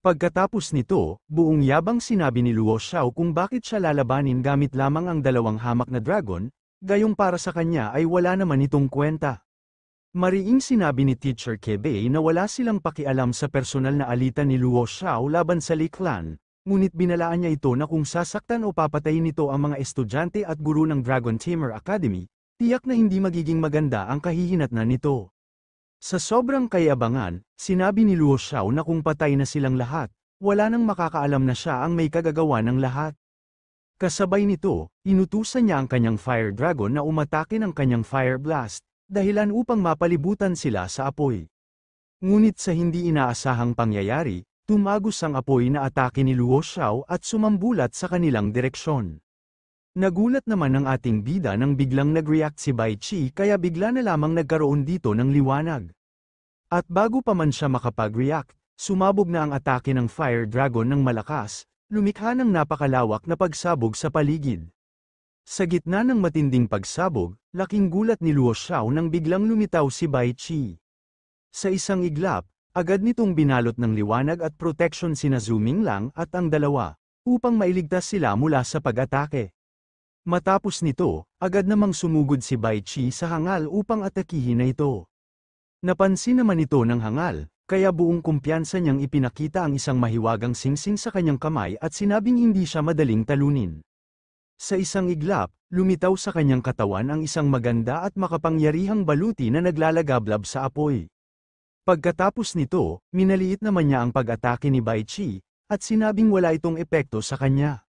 Pagkatapos nito, buong yabang sinabi ni Luo Xiao kung bakit siya lalabanin gamit lamang ang dalawang hamak na dragon, gayong para sa kanya ay wala naman itong kwenta. Mariing sinabi ni Teacher Kebei na wala silang pakialam sa personal na alitan ni Luo Xiao laban sa Li Clan, ngunit binalaan niya ito na kung sasaktan o papatayin nito ang mga estudyante at guro ng Dragon Tamer Academy, tiyak na hindi magiging maganda ang kahihinatnan nito. Sa sobrang kayabangan, sinabi ni Luo Xiao na kung patay na silang lahat, wala nang makakaalam na siya ang may kagagawa ng lahat. Kasabay nito, inutusan niya ang kanyang Fire Dragon na umatake ng kanyang Fire Blast, dahilan upang mapalibutan sila sa apoy. Ngunit sa hindi inaasahang pangyayari, tumagos ang apoy na atake ni Luo Xiao at sumambulat sa kanilang direksyon. Nagulat naman ang ating bida nang biglang nag-react si Bai Qi kaya bigla na lamang nagkaroon dito ng liwanag. At bago pa man siya makapag-react, sumabog na ang atake ng Fire Dragon ng malakas, lumikha ng napakalawak na pagsabog sa paligid. Sa gitna ng matinding pagsabog, laking gulat ni Luo Xiao nang biglang lumitaw si Bai Qi. Sa isang iglap, agad nitong binalot ng liwanag at protection sina Zhu Minglang at ang dalawa, upang mailigtas sila mula sa pag-atake. Matapos nito, agad namang sumugod si Bai Qi sa hangal upang atakihin na ito. Napansin naman ito ng hangal, kaya buong kumpiyansa niyang ipinakita ang isang mahiwagang singsing sa kanyang kamay at sinabing hindi siya madaling talunin. Sa isang iglap, lumitaw sa kanyang katawan ang isang maganda at makapangyarihang baluti na naglalagablab sa apoy. Pagkatapos nito, minaliit naman niya ang pag-atake ni Bai Qi, at sinabing wala itong epekto sa kanya.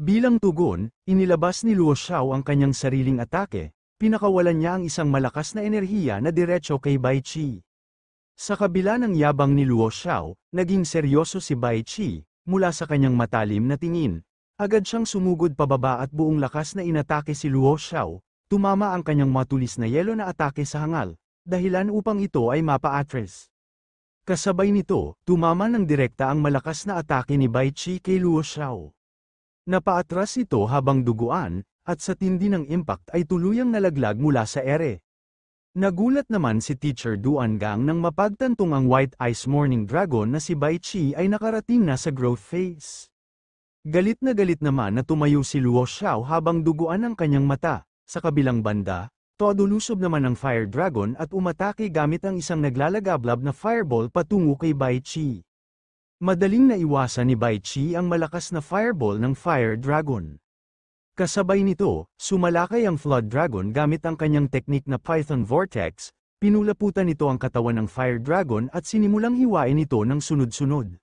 Bilang tugon, inilabas ni Luo Xiao ang kanyang sariling atake, pinakawalan niya ang isang malakas na enerhiya na diretso kay Bai Qi. Sa kabila ng yabang ni Luo Xiao, naging seryoso si Bai Qi, mula sa kanyang matalim na tingin. Agad siyang sumugod pababa at buong lakas na inatake si Luo Xiao, tumama ang kanyang matulis na yelo na atake sa hangal, dahilan upang ito ay mapa-atras. Kasabay nito, tumama ng direkta ang malakas na atake ni Bai Qi kay Luo Xiao. Napaatras ito habang duguan, at sa tindi ng impact ay tuluyang nalaglag mula sa ere. Nagulat naman si Teacher Duan Gang nang mapagtantong ang White Ice Morning Dragon na si Bai Qi ay nakarating na sa growth phase. Galit naman na tumayo si Luo Xiao habang duguan ang kanyang mata. Sa kabilang banda, todo lusob naman ang Fire Dragon at umatake gamit ang isang naglalagablab na fireball patungo kay Bai Qi. Madaling naiwasan ni Bai Qi ang malakas na fireball ng Fire Dragon. Kasabay nito, sumalakay ang Flood Dragon gamit ang kanyang teknik na Python Vortex, pinulaputan nito ang katawan ng Fire Dragon at sinimulang hiwain ito ng sunod-sunod.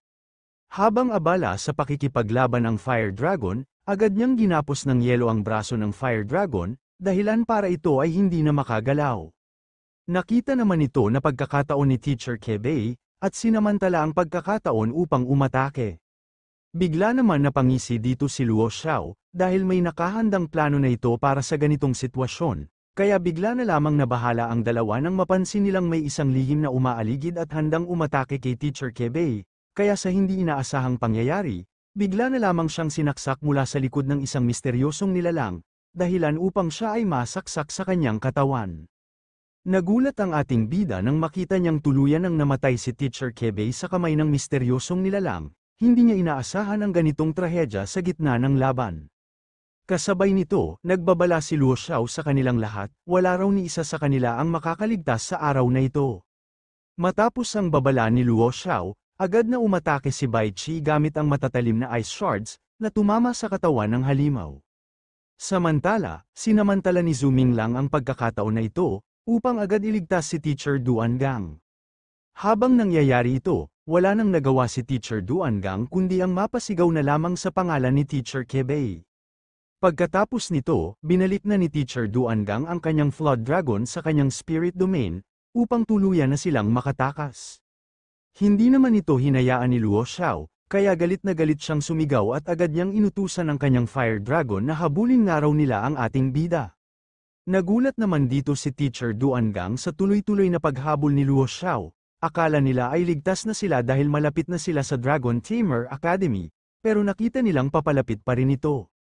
Habang abala sa pakikipaglaban ang Fire Dragon, agad niyang ginapos ng yelo ang braso ng Fire Dragon, dahilan para ito ay hindi na makagalaw. Nakita naman ito na pagkakataon ni Teacher Kebei, at sinamantala ang pagkakataon upang umatake. Bigla naman napangisi dito si Luo Xiao, dahil may nakahandang plano na ito para sa ganitong sitwasyon, kaya bigla na lamang nabahala ang dalawa nang mapansin nilang may isang lihim na umaaligid at handang umatake kay Teacher Kebei, kaya sa hindi inaasahang pangyayari, bigla na lamang siyang sinaksak mula sa likod ng isang misteryosong nilalang, dahilan upang siya ay masaksak sa kanyang katawan. Nagulat ang ating bida nang makita niyang tuluyan ang namatay si Teacher Kebei sa kamay ng misteryosong nilalang, hindi niya inaasahan ang ganitong trahedya sa gitna ng laban. Kasabay nito, nagbabala si Luo Xiao sa kanilang lahat, wala raw ni isa sa kanila ang makakaligtas sa araw na ito. Matapos ang babala ni Luo Xiao, agad na umatake si Bai Qi gamit ang matatalim na ice shards, na tumama sa katawan ng halimaw. Samantala, sinamantala ni Zhu Minglang ang pagkakataon na ito, upang agad iligtas si Teacher Duan Gang. Habang nangyayari ito, wala nang nagawa si Teacher Duan Gang kundi ang mapasigaw na lamang sa pangalan ni Teacher Kebei. Pagkatapos nito, binalik na ni Teacher Duan Gang ang kanyang Flood Dragon sa kanyang Spirit Domain, upang tuluyan na silang makatakas. Hindi naman ito hinayaan ni Luo Xiao, kaya galit na galit siyang sumigaw at agad niyang inutusan ang kanyang Fire Dragon na habulin nga raw nila ang ating bida. Nagulat naman dito si Teacher Duan Gang sa tuloy-tuloy na paghabol ni Luo Xiao. Akala nila ay ligtas na sila dahil malapit na sila sa Dragon Tamer Academy, pero nakita nilang papalapit pa rin ito.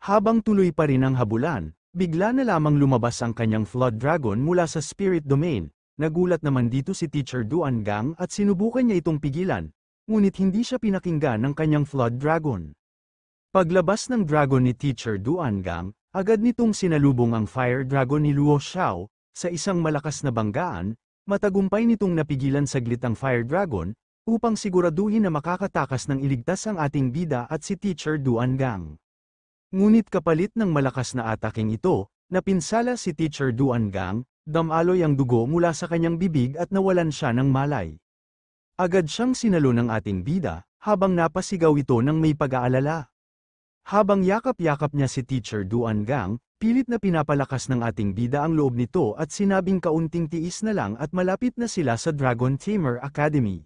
Habang tuloy pa rin ang habulan, bigla na lamang lumabas ang kanyang Flood Dragon mula sa Spirit Domain. Nagulat naman dito si Teacher Duan Gang at sinubukan niya itong pigilan, ngunit hindi siya pinakinggan ng kanyang Flood Dragon. Paglabas ng dragon ni Teacher Duangang, agad nitong sinalubong ang Fire Dragon ni Luo Xiao, sa isang malakas na banggaan, matagumpay nitong napigilan saglit ang Fire Dragon, upang siguraduhin na makakatakas ng iligtas ang ating bida at si Teacher Duangang. Ngunit kapalit ng malakas na ataking ito, napinsala si Teacher Duangang, damaloy ang dugo mula sa kanyang bibig at nawalan siya ng malay. Agad siyang sinalo ng ating bida, habang napasigaw ito ng may pag-aalala. Habang yakap-yakap niya si Teacher Duangang, pilit na pinapalakas ng ating bida ang loob nito at sinabing kaunting tiis na lang at malapit na sila sa Dragon Tamer Academy.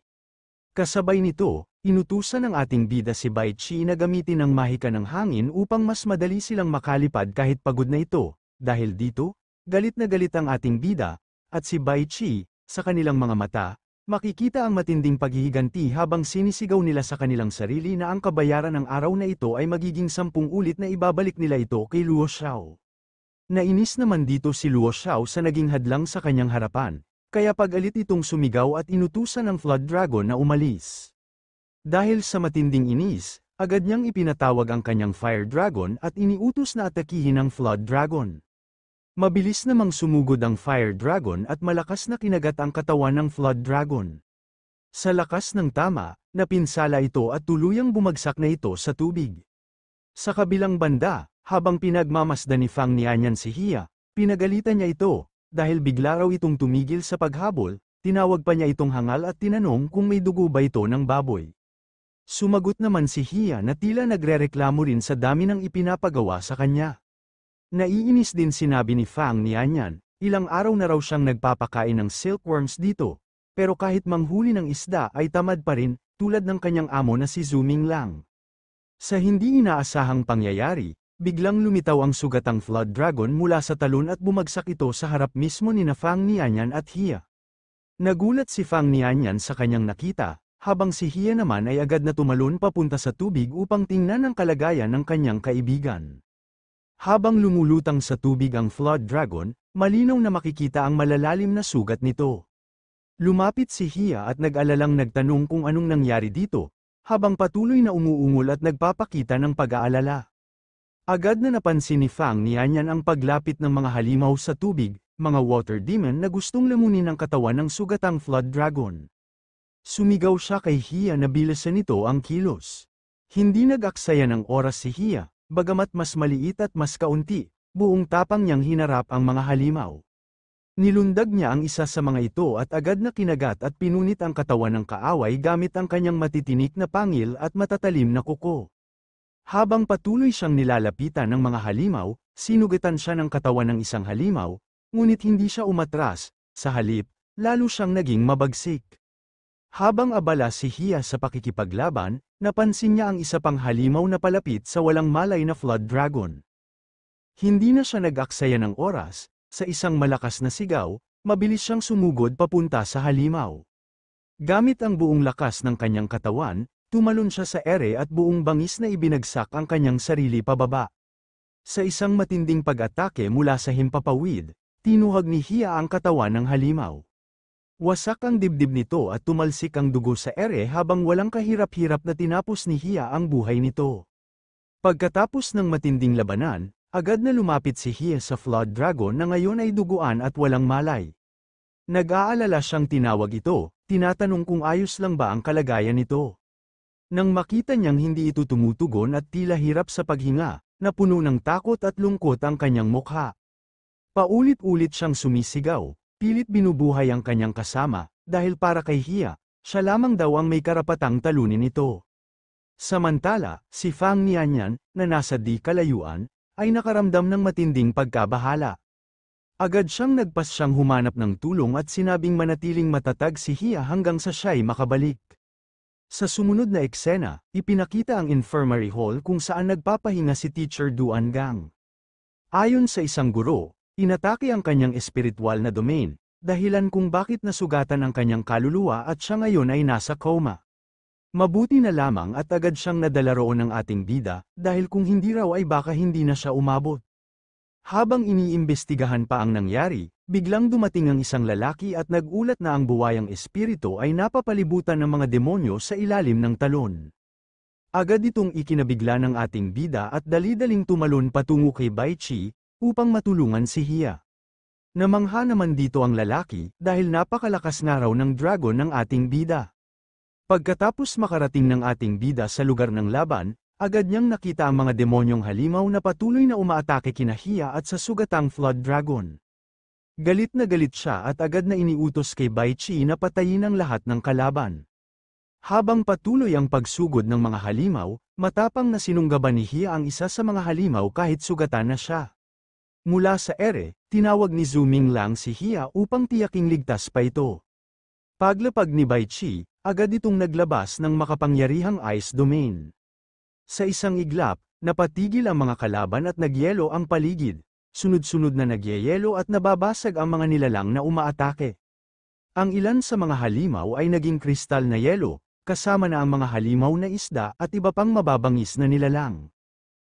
Kasabay nito, inutusan ng ating bida si Bai Qi na gamitin ang mahika ng hangin upang mas madali silang makalipad kahit pagod na ito. Dahil dito, galit na galit ang ating bida, at si Bai Qi, sa kanilang mga mata, makikita ang matinding paghihiganti habang sinisigaw nila sa kanilang sarili na ang kabayaran ng araw na ito ay magiging 10 ulit na ibabalik nila ito kay Luo Xiao. Nainis naman dito si Luo Xiao sa naging hadlang sa kanyang harapan, kaya pag-alit itong sumigaw at inutusan ng Flood Dragon na umalis. Dahil sa matinding inis, agad niyang ipinatawag ang kanyang Fire Dragon at iniutos na atakihin ang Flood Dragon. Mabilis namang sumugod ang Fire Dragon at malakas na kinagat ang katawan ng Flood Dragon. Sa lakas ng tama, napinsala ito at tuluyang bumagsak na ito sa tubig. Sa kabilang banda, habang pinagmamasdan ni Fang Nianyan si Hia, pinagalitan niya ito, dahil bigla raw itong tumigil sa paghabol, tinawag pa niya itong hangal at tinanong kung may dugo ba ito ng baboy. Sumagot naman si Hia na tila nagrereklamo rin sa dami ng ipinapagawa sa kanya. Naiinis din sinabi ni Fang Nianyan, ilang araw na raw siyang nagpapakain ng silkworms dito, pero kahit manghuli ng isda ay tamad pa rin, tulad ng kanyang amo na si Zuming Lang. Sa hindi inaasahang pangyayari, biglang lumitaw ang sugatang Flood Dragon mula sa talon at bumagsak ito sa harap mismo ni Fang Nianyan at Hia. Nagulat si Fang Nianyan sa kanyang nakita, habang si Hia naman ay agad na tumalon papunta sa tubig upang tingnan ang kalagayan ng kanyang kaibigan. Habang lumulutang sa tubig ang Flood Dragon, malinaw na makikita ang malalalim na sugat nito. Lumapit si Hia at nag-alalang nagtanong kung anong nangyari dito, habang patuloy na umuungol at nagpapakita ng pag-aalala. Agad na napansin ni Fang Nianyan ang paglapit ng mga halimaw sa tubig, mga water demon na gustong lamunin ang katawan ng sugatang Flood Dragon. Sumigaw siya kay Hia na bilisan nito ang kilos. Hindi nag-aksaya ng oras si Hia. Bagamat mas maliit at mas kaunti, buong tapang niyang hinarap ang mga halimaw. Nilundag niya ang isa sa mga ito at agad na kinagat at pinunit ang katawan ng kaaway gamit ang kanyang matitinik na pangil at matatalim na kuko. Habang patuloy siyang nilalapitan ng mga halimaw, sinugatan siya ng katawan ng isang halimaw, ngunit hindi siya umatras, sa halip, lalo siyang naging mabagsik. Habang abala si Hia sa pakikipaglaban, napansin niya ang isa pang halimaw na palapit sa walang malay na Flood Dragon. Hindi na siya nag-aksaya ng oras, sa isang malakas na sigaw, mabilis siyang sumugod papunta sa halimaw. Gamit ang buong lakas ng kanyang katawan, tumalon siya sa ere at buong bangis na ibinagsak ang kanyang sarili pababa. Sa isang matinding pag-atake mula sa himpapawid, tinuhag ni Hia ang katawan ng halimaw. Wasak ang dibdib nito at tumalsik ang dugo sa ere habang walang kahirap-hirap na tinapos ni Hia ang buhay nito. Pagkatapos ng matinding labanan, agad na lumapit si Hia sa Flood Dragon na ngayon ay duguan at walang malay. Nag-aalala siyang tinawag ito, tinatanong kung ayos lang ba ang kalagayan nito. Nang makita niyang hindi ito tumutugon at tila hirap sa paghinga, napuno ng takot at lungkot ang kanyang mukha. Paulit-ulit siyang sumisigaw. Pilit binubuhay ang kanyang kasama, dahil para kay Hia, siya lamang daw ang may karapatang talunin ito. Samantala, si Fang Nianyan, na nasa di kalayuan, ay nakaramdam ng matinding pagkabahala. Agad siyang nagpasyang humanap ng tulong at sinabing manatiling matatag si Hia hanggang sa siya'y makabalik. Sa sumunod na eksena, ipinakita ang infirmary hall kung saan nagpapahinga si Teacher Duangang. Ayon sa isang guro, inatake ang kanyang espiritual na domain, dahilan kung bakit nasugatan ang kanyang kaluluwa at siya ngayon ay nasa coma. Mabuti na lamang at agad siyang nadala roon ng ating bida, dahil kung hindi raw ay baka hindi na siya umabot. Habang iniimbestigahan pa ang nangyari, Biglang dumating ang isang lalaki at nagulat na ang buwayang espiritu ay napapalibutan ng mga demonyo sa ilalim ng talon. Agad itong ikinabigla ng ating bida at dali-daling tumalon patungo kay Bai Chi, upang matulungan si Hia. Namangha naman dito ang lalaki, dahil napakalakas nga raw ng dragon ng ating bida. Pagkatapos makarating ng ating bida sa lugar ng laban, agad niyang nakita ang mga demonyong halimaw na patuloy na umaatake kina Hia at sa sugatang Flood Dragon. Galit na galit siya at agad na iniutos kay Bai Chi na patayin ang lahat ng kalaban. Habang patuloy ang pagsugod ng mga halimaw, matapang na sinunggaban ni Hia ang isa sa mga halimaw kahit sugatan na siya. Mula sa ere, tinawag ni Zhu Minglang si Hia upang tiyaking ligtas pa ito. Paglapag ni Bai Chi, agad itong naglabas ng makapangyarihang ice domain. Sa isang iglap, napatigil ang mga kalaban at nagyelo ang paligid. Sunod-sunod na nagyayelo at nababasag ang mga nilalang na umaatake. Ang ilan sa mga halimaw ay naging kristal na yelo, kasama na ang mga halimaw na isda at iba pang mababangis na nilalang.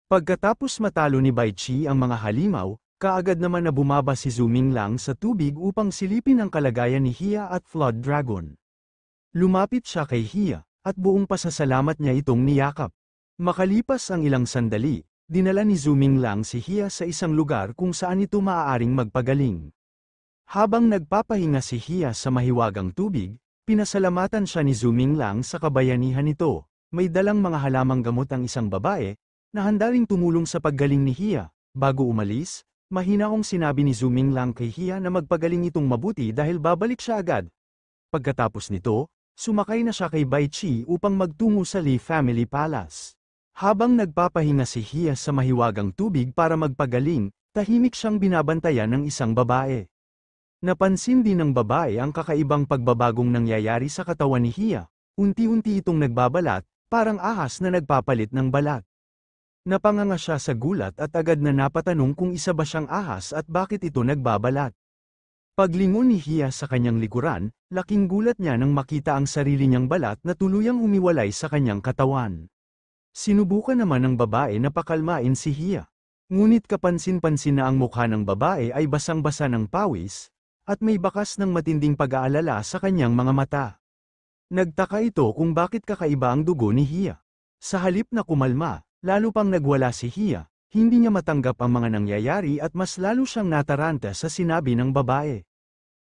Pagkatapos matalo ni Bai Chi ang mga halimaw, kaagad naman na bumaba si Zhu Minglang sa tubig upang silipin ang kalagayan ni Hia at Flood Dragon. Lumapit siya kay Hia, at buong pasasalamat niya itong niyakap. Makalipas ang ilang sandali, dinala ni Zhu Minglang si Hia sa isang lugar kung saan ito maaaring magpagaling. Habang nagpapahinga si Hia sa mahiwagang tubig, pinasalamatan siya ni Zhu Minglang sa kabayanihan nito. May dalang mga halamang gamot ang isang babae, na handa ring tumulong sa paggaling ni Hia. Bago umalis, mahinaong sinabi ni Zhu Minglang kay Hia na magpagaling itong mabuti dahil babalik siya agad. Pagkatapos nito, sumakay na siya kay Bai Chi upang magtungo sa Li Family Palace. Habang nagpapahinga si Hia sa mahiwagang tubig para magpagaling, tahimik siyang binabantayan ng isang babae. Napansin din ng babae ang kakaibang pagbabagong nangyayari sa katawan ni Hia. Unti-unti itong nagbabalat, parang ahas na nagpapalit ng balat. Napanganga siya sa gulat at agad na napatanong kung isa ba siyang ahas at bakit ito nagbabalat. Paglingon ni Hia sa kanyang likuran, laking gulat niya nang makita ang sarili niyang balat na tuluyang umiwalay sa kanyang katawan. Sinubukan naman ng babae na pakalmain si Hia. Ngunit kapansin-pansin na ang mukha ng babae ay basang-basa ng pawis, at may bakas ng matinding pag-aalala sa kanyang mga mata. Nagtaka ito kung bakit kakaiba ang dugo ni Hia. Sa halip na kumalma, lalo pang nagwala si Hia, hindi niya matanggap ang mga nangyayari at mas lalo siyang nataranta sa sinabi ng babae.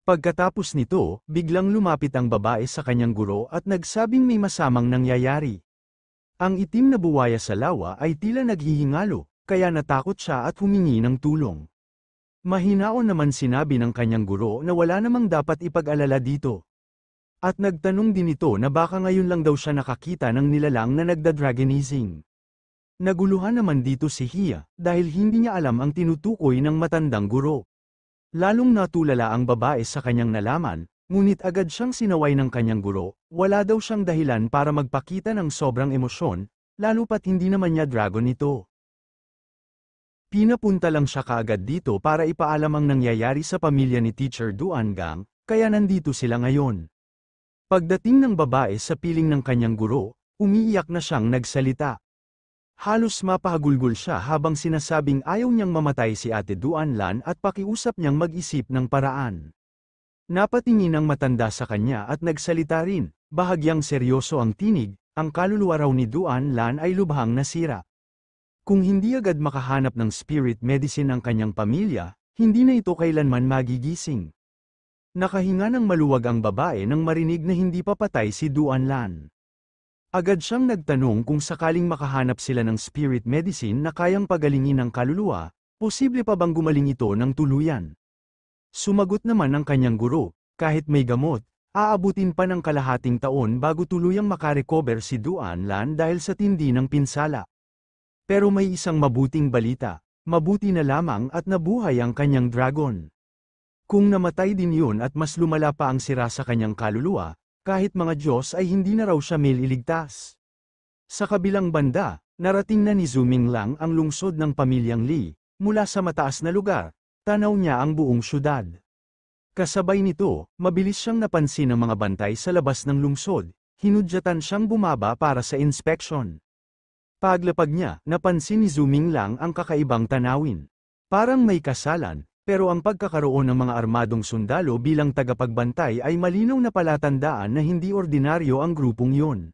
Pagkatapos nito, biglang lumapit ang babae sa kanyang guro at nagsabing may masamang nangyayari. Ang itim na buwaya sa lawa ay tila naghihingalo, kaya natakot siya at humingi ng tulong. Mahinaon naman sinabi ng kanyang guro na wala namang dapat ipag-alala dito. At nagtanong din ito na baka ngayon lang daw siya nakakita ng nilalang na nagda-dragonizing. Naguluhan naman dito si Hia, dahil hindi niya alam ang tinutukoy ng matandang guro. Lalong natulala ang babae sa kanyang nalaman, ngunit agad siyang sinaway ng kanyang guro, wala daw siyang dahilan para magpakita ng sobrang emosyon, lalo pat hindi naman niya dragon ito. Pinapunta lang siya kaagad dito para ipaalam ang nangyayari sa pamilya ni Teacher Duan Gang, kaya nandito sila ngayon. Pagdating ng babae sa piling ng kanyang guro, umiiyak na siyang nagsalita. Halos mapahagulgol siya habang sinasabing ayaw niyang mamatay si Ate Duan Lan at pakiusap niyang mag-isip ng paraan. Napatingin ang matanda sa kanya at nagsalita rin, bahagyang seryoso ang tinig, ang kaluluwa raw ni Duan Lan ay lubhang nasira. Kung hindi agad makahanap ng spirit medicine ang kanyang pamilya, hindi na ito kailanman magigising. Nakahinga ng maluwag ang babae nang marinig na hindi pa patay si Duan Lan. Agad siyang nagtanong kung sakaling makahanap sila ng spirit medicine na kayang pagalingin ang kaluluwa, posible pa bang gumaling ito ng tuluyan? Sumagot naman ang kanyang guro, kahit may gamot, aabutin pa ng kalahating taon bago tuluyang makarecover si Duan Lan dahil sa tindi ng pinsala. Pero may isang mabuting balita, mabuti na lamang at nabuhay ang kanyang dragon. Kung namatay din yun at mas lumala pa ang sira sa kanyang kaluluwa, kahit mga Diyos ay hindi na raw siya mailigtas. Sa kabilang banda, narating na ni Zhu Minglang ang lungsod ng pamilyang Li, mula sa mataas na lugar, tanaw niya ang buong syudad. Kasabay nito, mabilis siyang napansin ng mga bantay sa labas ng lungsod, hinudyatan siyang bumaba para sa inspeksyon. Paglapag niya, napansin ni Zhu Minglang ang kakaibang tanawin. Parang may kasalan, pero ang pagkakaroon ng mga armadong sundalo bilang tagapagbantay ay malinaw na palatandaan na hindi ordinaryo ang grupong yun.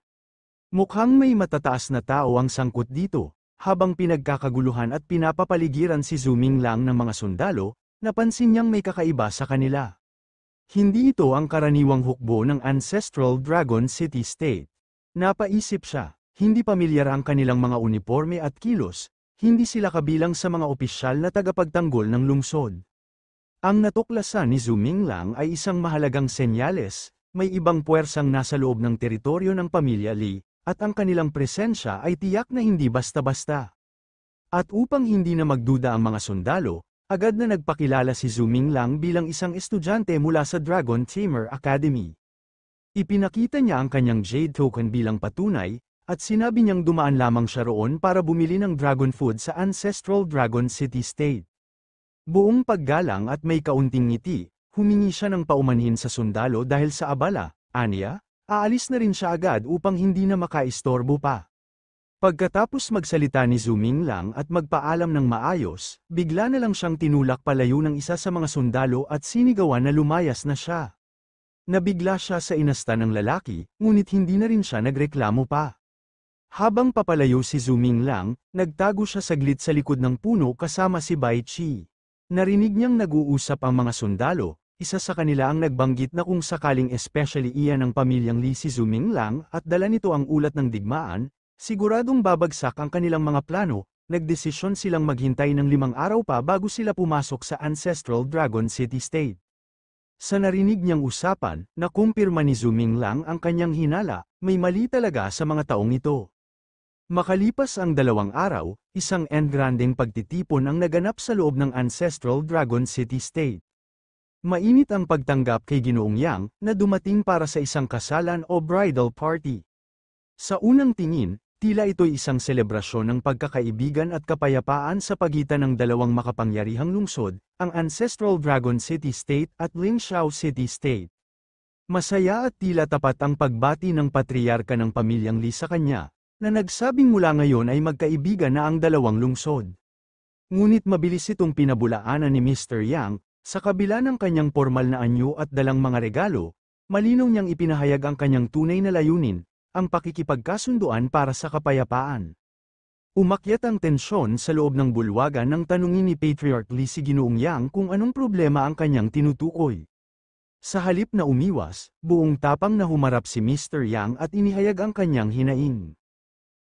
Mukhang may matataas na tao ang sangkot dito. Habang pinagkakaguluhan at pinapapaligiran si Zuming Lang ng mga sundalo, napansin niyang may kakaiba sa kanila. Hindi ito ang karaniwang hukbo ng Ancestral Dragon City State. Napaisip siya, hindi pamilyar ang kanilang mga uniforme at kilos, hindi sila kabilang sa mga opisyal na tagapagtanggol ng lungsod. Ang natuklasan ni Zuming Lang ay isang mahalagang senyales, may ibang puwersang nasa loob ng teritoryo ng pamilya Li, at ang kanilang presensya ay tiyak na hindi basta-basta. At upang hindi na magduda ang mga sundalo, agad na nagpakilala si Zuming Lang bilang isang estudyante mula sa Dragon Tamer Academy. Ipinakita niya ang kanyang Jade Token bilang patunay, at sinabi niyang dumaan lamang siya roon para bumili ng dragon food sa Ancestral Dragon City State. Buong paggalang at may kaunting ngiti, humingi siya ng paumanhin sa sundalo dahil sa abala, aniya, aalis na rin siya agad upang hindi na makaistorbo pa. Pagkatapos magsalita ni Zuming Lang at magpaalam ng maayos, bigla na lang siyang tinulak palayo ng isa sa mga sundalo at sinigawan na lumayas na siya. Nabigla siya sa inasta ng lalaki, ngunit hindi na rin siya nagreklamo pa. Habang papalayo si Zuming Lang, nagtago siya saglit sa likod ng puno kasama si Bai Qi. Narinig niyang nag-uusap ang mga sundalo. Isa sa kanila ang nagbanggit na kung sakaling especially iyan ang pamilyang Li si Zuming Lang at dala nito ang ulat ng digmaan, siguradong babagsak ang kanilang mga plano, nagdesisyon silang maghintay ng 5 araw pa bago sila pumasok sa Ancestral Dragon City State. Sa narinig niyang usapan, nakumpirma ni Zuming Lang ang kanyang hinala, may mali talaga sa mga taong ito. Makalipas ang 2 araw, isang engrandeng pagtitipon ang naganap sa loob ng Ancestral Dragon City State. Mainit ang pagtanggap kay Ginoong Yang na dumating para sa isang kasalan o bridal party. Sa unang tingin, tila ito'y isang selebrasyon ng pagkakaibigan at kapayapaan sa pagitan ng dalawang makapangyarihang lungsod, ang Ancestral Dragon City State at Lingxiao City State. Masaya at tila tapat ang pagbati ng patriarka ng pamilyang Li sa kanya, na nagsabing mula ngayon ay magkaibigan na ang dalawang lungsod. Ngunit mabilis itong pinabulaanan ni Mr. Yang. Sa kabila ng kanyang formal na anyo at dalang mga regalo, malinaw niyang ipinahayag ang kanyang tunay na layunin, ang pakikipagkasunduan para sa kapayapaan. Umakyat ang tensyon sa loob ng bulwagan nang tanungin ni Patriarch Li si Ginoong Yang kung anong problema ang kanyang tinutukoy. Sa halip na umiwas, buong tapang na humarap si Mr. Yang at inihayag ang kanyang hinaing.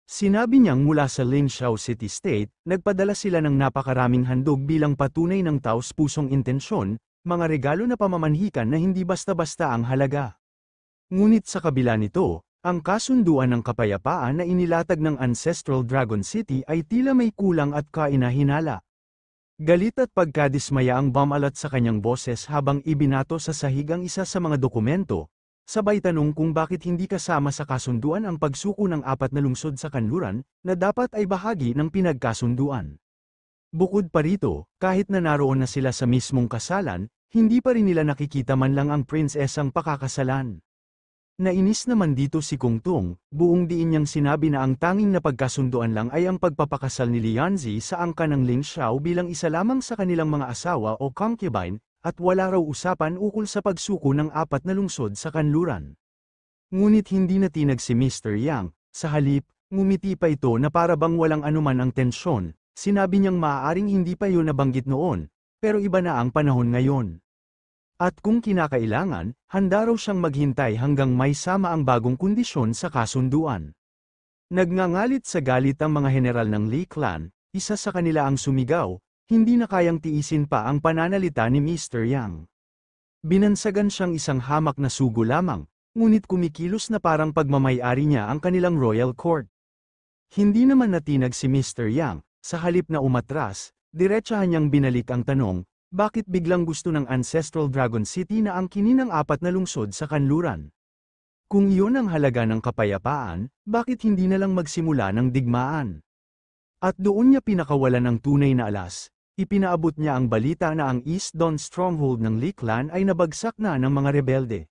Sinabi niyang mula sa Lingxiao City State, nagpadala sila ng napakaraming handog bilang patunay ng taos-pusong intensyon, mga regalo na pamamanhikan na hindi basta-basta ang halaga. Ngunit sa kabila nito, ang kasunduan ng kapayapaan na inilatag ng Ancestral Dragon City ay tila may kulang at kainahinala. Galit at pagkadismaya ang bumalat sa kanyang boses habang ibinato sa sahig ang isa sa mga dokumento. Sabay tanong kung bakit hindi kasama sa kasunduan ang pagsuko ng 4 na lungsod sa kanluran, na dapat ay bahagi ng pinagkasunduan. Bukod pa rito, kahit na naroon na sila sa mismong kasalan, hindi pa rin nila nakikita man lang ang prinsesang pakakasalan. Nainis naman dito si Kung Tung, buong diin niyang sinabi na ang tanging napagkasunduan lang ay ang pagpapakasal ni Lianzi sa angka ng Lingxiao bilang isa lamang sa kanilang mga asawa o concubine, at wala raw usapan ukol sa pagsuko ng 4 na lungsod sa kanluran. Ngunit hindi natinag si Mr. Yang, sa halip, ngumiti pa ito na para bang walang anuman ang tensyon, sinabi niyang maaaring hindi pa yun nabanggit noon, pero iba na ang panahon ngayon. At kung kinakailangan, handa raw siyang maghintay hanggang may sama ang bagong kondisyon sa kasunduan. Nagngangalit sa galit ang mga general ng Li Clan, isa sa kanila ang sumigaw, hindi na kayang tiisin pa ang pananalita ni Mr. Yang. Binansagan siyang isang hamak na sugo lamang, ngunit kumikilos na parang pagmamay-ari niya ang kanilang royal court. Hindi naman natinag si Mr. Yang, sa halip na umatras, diretsahan niyang binalik ang tanong, bakit biglang gusto ng Ancestral Dragon City na angkinin ang 4 na lungsod sa kanluran? Kung iyon ang halaga ng kapayapaan, bakit hindi na lang magsimula ng digmaan? At doon niya pinakawalan ang tunay na alas. Ipinaabot niya ang balita na ang East Dawn stronghold ng Li Clan ay nabagsak na ng mga rebelde.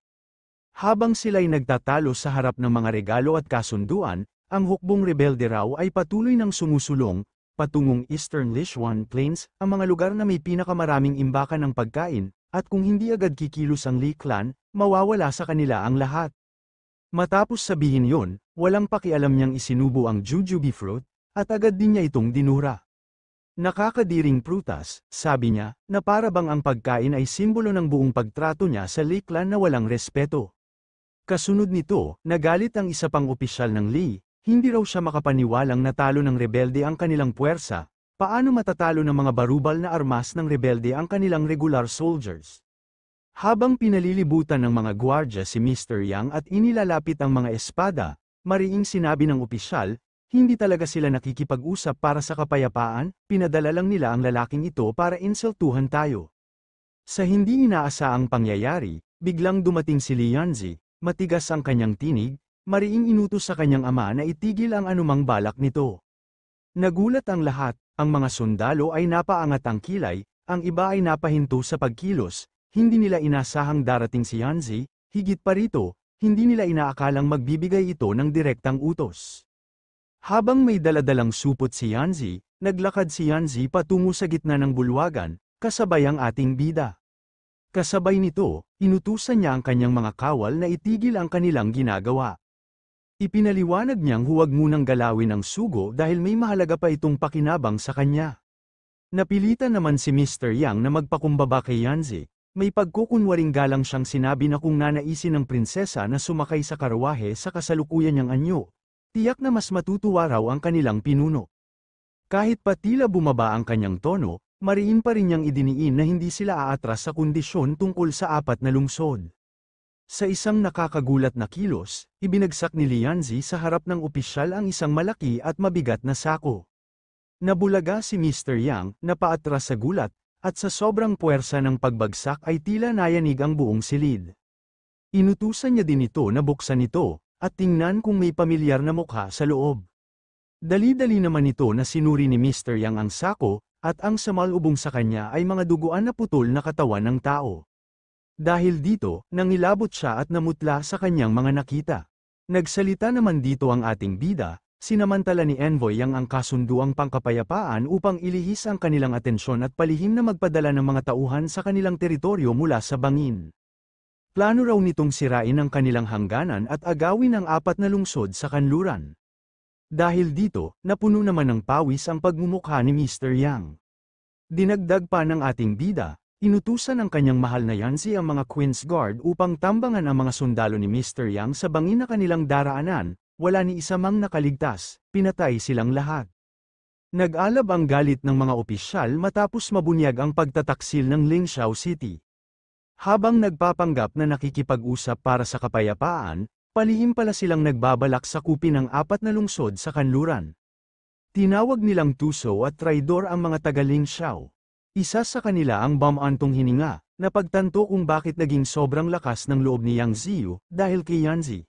Habang sila'y nagtatalo sa harap ng mga regalo at kasunduan, ang hukbong rebelde raw ay patuloy ng sumusulong, patungong Eastern Lichuan Plains, ang mga lugar na may pinakamaraming imbakan ng pagkain, at kung hindi agad kikilos ang Li clan, mawawala sa kanila ang lahat. Matapos sabihin yon, walang pakialam niyang isinubo ang jujube fruit, at agad din niya itong dinura. Nakakadiring prutas, sabi niya, na para bang ang pagkain ay simbolo ng buong pagtrato niya sa Li clan na walang respeto. Kasunod nito, nagalit ang isa pang opisyal ng Li, hindi raw siya makapaniwalang natalo ng rebelde ang kanilang puwersa, paano matatalo ng mga barubal na armas ng rebelde ang kanilang regular soldiers. Habang pinalilibutan ng mga gwardya si Mr. Yang at inilalapit ang mga espada, mariing sinabi ng opisyal, hindi talaga sila nakikipag-usap para sa kapayapaan, pinadala lang nila ang lalaking ito para insultuhan tayo. Sa hindi inaasaang pangyayari, biglang dumating si Lianzi, matigas ang kanyang tinig, mariing inutos sa kanyang ama na itigil ang anumang balak nito. Nagulat ang lahat, ang mga sundalo ay napaangat ang kilay, ang iba ay napahinto sa pagkilos, hindi nila inasahang darating si Yanzi, higit pa rito, hindi nila inaakalang magbibigay ito ng direktang utos. Habang may daladalang supot si Yanzi, naglakad si Yanzi patungo sa gitna ng bulwagan, kasabay ang ating bida. Kasabay nito, inutusan niya ang kanyang mga kawal na itigil ang kanilang ginagawa. Ipinaliwanag niyang huwag munang galawin ang sugo dahil may mahalaga pa itong pakinabang sa kanya. Napilitan naman si Mr. Yang na magpakumbaba kay Yanzi, may pagkukunwaring galang siyang sinabi na kung nanaisin ng prinsesa na sumakay sa karawahe sa kasalukuyan niyang anyo, tiyak na mas matutuwa raw ang kanilang pinuno. Kahit pa tila bumaba ang kanyang tono, mariin pa rin niyang idiniin na hindi sila aatras sa kondisyon tungkol sa 4 na lungsod. Sa isang nakakagulat na kilos, ibinagsak ni Lianzi sa harap ng opisyal ang isang malaki at mabigat na sako. Nabulaga si Mr. Yang, napaatras sa gulat, at sa sobrang puwersa ng pagbagsak ay tila nayanig ang buong silid. Inutusan niya din ito na buksan ito, at tingnan kung may pamilyar na mukha sa loob. Dali-dali naman ito na sinuri ni Mr. Yang ang sako, at ang samalubong sa kanya ay mga duguan na putol na katawan ng tao. Dahil dito, nangilabot siya at namutla sa kanyang mga nakita. Nagsalita naman dito ang ating bida, sinamantala ni Envoy Yang ang kasunduang pangkapayapaan upang ilihis ang kanilang atensyon at palihim na magpadala ng mga tauhan sa kanilang teritoryo mula sa bangin. Plano raw nitong sirain ang kanilang hangganan at agawin ang 4 na lungsod sa kanluran. Dahil dito, napuno naman ng pawis ang pagmumukha ni Mr. Yang. Dinagdag pa ng ating bida, inutusan ng kanyang mahal na Yanzi ang mga Queen's Guard upang tambangan ang mga sundalo ni Mr. Yang sa bangin na kanilang daraanan, wala ni isa mang nakaligtas, pinatay silang lahat. Nag-alab ang galit ng mga opisyal matapos mabunyag ang pagtataksil ng Lingxiao City. Habang nagpapanggap na nakikipag-usap para sa kapayapaan, palihim pala silang nagbabalak sakupin ang 4 na lungsod sa kanluran. Tinawag nilang tuso at traidor ang mga taga-Lingxiao. Isa sa kanila ang Bam-Antong hininga, na pagtanto kung bakit naging sobrang lakas ng loob ni Yang Ziyu dahil kay Yanzi.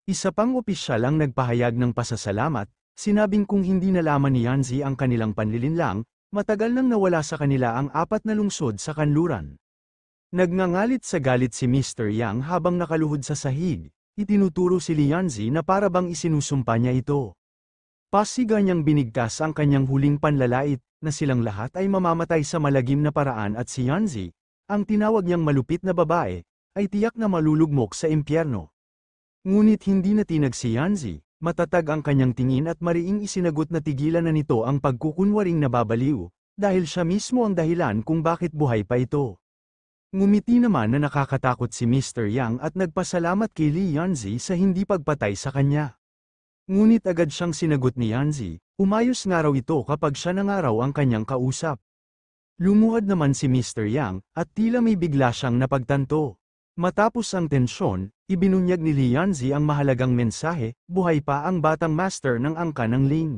Isa pang opisyal ang nagpahayag ng pasasalamat, sinabing kung hindi nalaman ni Yanzi ang kanilang panlilinlang, matagal nang nawala sa kanila ang 4 na lungsod sa kanluran. Nagngangalit sa galit si Mr. Yang habang nakaluhod sa sahig, itinuturo si Lianzi na para bang isinusumpa niya ito. Pasiga niyang binigkas ang kanyang huling panlalait, na silang lahat ay mamamatay sa malagim na paraan at si Yanzi, ang tinawag niyang malupit na babae, ay tiyak na malulugmok sa impyerno. Ngunit hindi natinag si Yanzi, matatag ang kanyang tingin at mariing isinagot na tigilan na nito ang pagkukunwaring nababaliw, dahil siya mismo ang dahilan kung bakit buhay pa ito. Ngumiti naman na nakakatakot si Mr. Yang at nagpasalamat kay Li Yanzi sa hindi pagpatay sa kanya. Ngunit agad siyang sinagot ni Yanzi, umayos nga raw ito kapag siya na nga raw ang kanyang kausap. Lumuhad naman si Mr. Yang, at tila may bigla siyang napagtanto. Matapos ang tensyon, ibinunyag ni Li Yanzi ang mahalagang mensahe, buhay pa ang batang master ng angka ng Ling.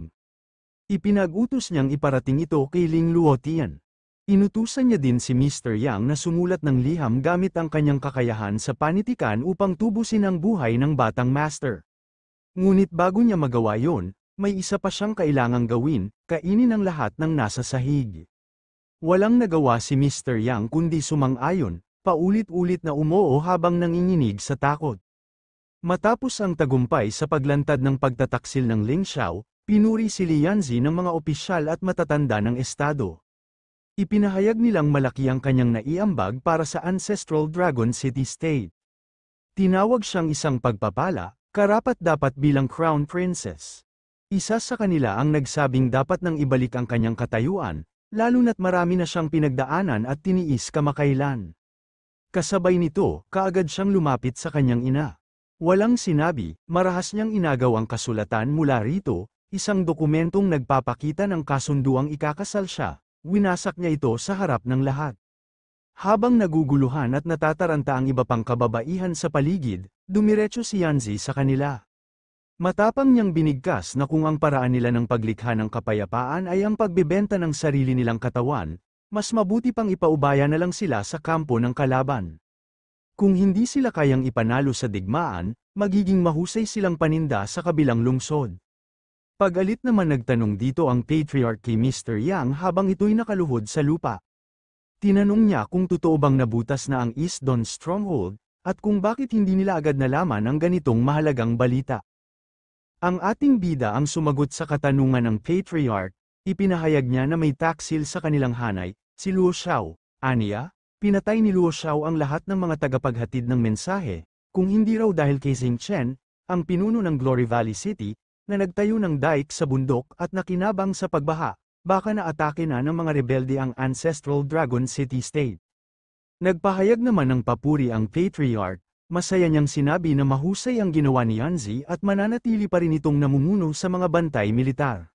Ipinag-utos niyang iparating ito kay Ling Luotian. Inutusan niya din si Mr. Yang na sumulat ng liham gamit ang kanyang kakayahan sa panitikan upang tubusin ang buhay ng batang master. Ngunit bago niya magawa yon, may isa pa siyang kailangang gawin, kainin ang lahat ng nasa sahig. Walang nagawa si Mr. Yang kundi sumang-ayon, paulit-ulit na umoo habang nanginginig sa takot. Matapos ang tagumpay sa paglantad ng pagtataksil ng Lingxiao, Pinuri si Lianzi ng mga opisyal at matatanda ng estado. Ipinahayag nilang malaki ang kanyang naiambag para sa Ancestral Dragon City State. Tinawag siyang isang pagpapala, karapat-dapat bilang Crown Princess. Isa sa kanila ang nagsabing dapat nang ibalik ang kanyang katayuan, lalo na't marami na siyang pinagdaanan at tiniis kamakailan. Kasabay nito, kaagad siyang lumapit sa kanyang ina. Walang sinabi, marahas niyang inagaw ang kasulatan mula rito, isang dokumentong nagpapakita ng kasunduang ikakasal siya, winasak niya ito sa harap ng lahat. Habang naguguluhan at natataranta ang iba pang kababaihan sa paligid, dumiretso si Yanzi sa kanila. Matapang niyang binigkas na kung ang paraan nila ng paglikha ng kapayapaan ay ang pagbebenta ng sarili nilang katawan, mas mabuti pang ipaubaya na lang sila sa kampo ng kalaban. Kung hindi sila kayang ipanalo sa digmaan, magiging mahusay silang paninda sa kabilang lungsod. Pag-alit naman nagtanong dito ang patriarch kay Mr. Yang habang ito'y nakaluhod sa lupa. Tinanong niya kung totoo bang nabutas na ang East Dawn Stronghold, at kung bakit hindi nila agad nalaman ang ganitong mahalagang balita. Ang ating bida ang sumagot sa katanungan ng patriarch. Ipinahayag niya na may taksil sa kanilang hanay, si Luo Xiao. Aniya, pinatay ni Luo Xiao ang lahat ng mga tagapaghatid ng mensahe, kung hindi raw dahil kay Xing Chen, ang pinuno ng Glory Valley City, na nagtayo ng dike sa bundok at nakinabang sa pagbaha, baka naatake na ng mga rebelde ang Ancestral Dragon City State. Nagpahayag naman ng papuri ang patriarch, masaya niyang sinabi na mahusay ang ginawa ni Yanzi at mananatili pa rin itong namumuno sa mga bantay militar.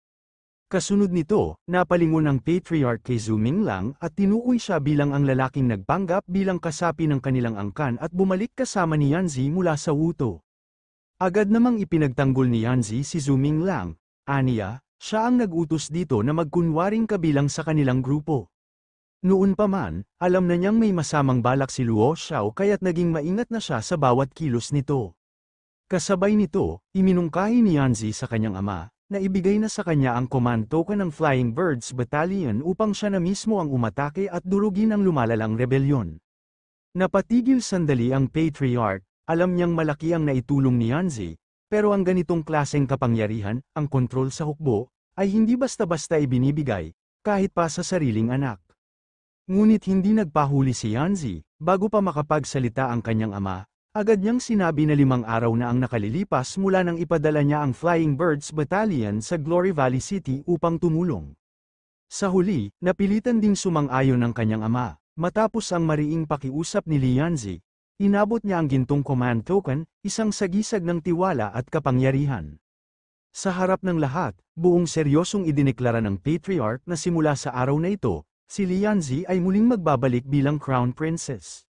Kasunod nito, napalingon ang patriarch kay Zhu Minglang at tinukoy siya bilang ang lalaking nagpanggap bilang kasapi ng kanilang angkan at bumalik kasama ni Yanzi mula sa Wuto. Agad namang ipinagtanggol ni Yanzi si Zhu Minglang. Aniya, siya ang nag-utos dito na magkunwaring kabilang sa kanilang grupo. Noon pa man, alam na niyang may masamang balak si Luo Xiao kaya't naging maingat na siya sa bawat kilos nito. Kasabay nito, iminungkahi ni Yanzi sa kanyang ama, na ibigay na sa kanya ang command token ng Flying Birds Battalion upang siya na mismo ang umatake at durugin ang lumalalang rebelyon. Napatigil sandali ang patriarch, alam niyang malaki ang naitulong ni Yanzi, pero ang ganitong klaseng kapangyarihan, ang kontrol sa hukbo, ay hindi basta-basta ibinibigay, kahit pa sa sariling anak. Ngunit hindi nagpahuli si Yanzi, bago pa makapagsalita ang kanyang ama, agad niyang sinabi na 5 araw na ang nakalilipas mula nang ipadala niya ang Flying Birds Battalion sa Glory Valley City upang tumulong. Sa huli, napilitan ding sumang-ayon ng kanyang ama. Matapos ang mariing pakiusap ni Lianzi, inabot niya ang gintong command token, isang sagisag ng tiwala at kapangyarihan. Sa harap ng lahat, buong seryosong idineklara ng patriarch na simula sa araw na ito, si Lianzi ay muling magbabalik bilang Crown Princess.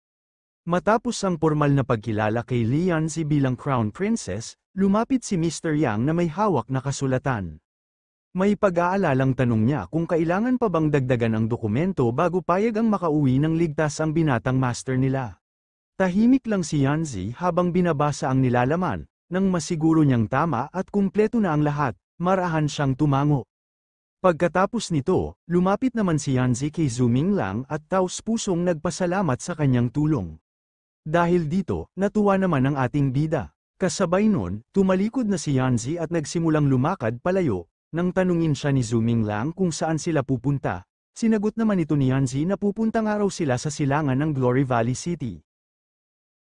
Matapos ang formal na pagkilala kay Lianzi bilang Crown Princess, lumapit si Mr. Yang na may hawak na kasulatan. May pag-aalalang tanong niya kung kailangan pa bang dagdagan ang dokumento bago payag ang makauwi ng ligtas ang binatang master nila. Tahimik lang si Yanzi habang binabasa ang nilalaman, nang masiguro niyang tama at kumpleto na ang lahat, marahan siyang tumango. Pagkatapos nito, lumapit naman si Yanzi kay Zhu Minglang at taos-pusong nagpasalamat sa kanyang tulong. Dahil dito, natuwa naman ang ating bida. Kasabay nun, tumalikod na si Yanzi at nagsimulang lumakad palayo. Nang tanungin siya ni Zhu Minglang kung saan sila pupunta, sinagot naman ito ni Yanzi na pupuntang araw sila sa silangan ng Glory Valley City.